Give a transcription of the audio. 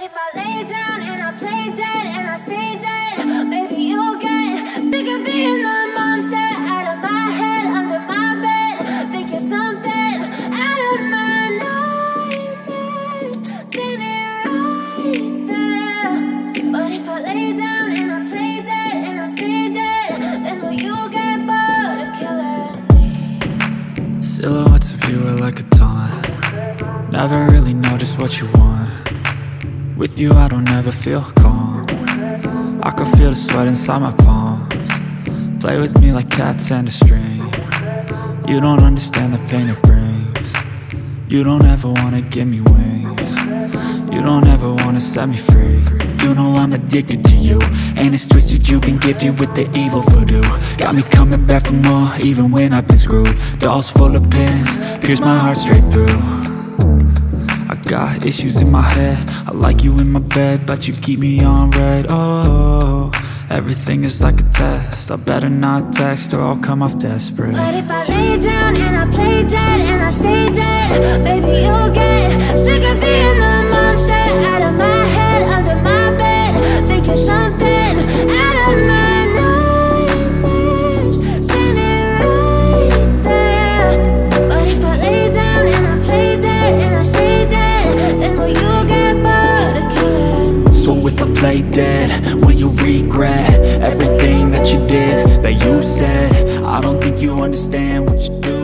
if I lay down and I play dead and I stay dead, maybe you'll get sick of being the monster out of my head, under my bed. Think you're something out of my nightmares, standing right there. But if I lay down and I play dead and I stay dead, then will you get bored of killing me? Silhouettes of you are like a taunt. Never really know just what you want. With you I don't ever feel calm. I can feel the sweat inside my palms. Play with me like cats and a string. You don't understand the pain it brings. You don't ever wanna give me wings. You don't ever wanna set me free. You know I'm addicted to you, and it's twisted, you've been gifted with the evil voodoo. Got me coming back for more, even when I've been screwed. Dolls full of pins, pierce my heart straight through. I got issues in my head, I like you in my bed, but you keep me on red. Oh, everything is like a test, I better not text or I'll come off desperate. But if I lay down and I play dead and I stay dead, baby you'll get sick of being the monster out of my head, under my bed. Think you're something out of my nightmares, standing right there. But if I lay down and I play dead and I stay dead, then will you get bored of killing me? So if I play dead, will you regret everything that you did, that you said? I don't think you understand what you do.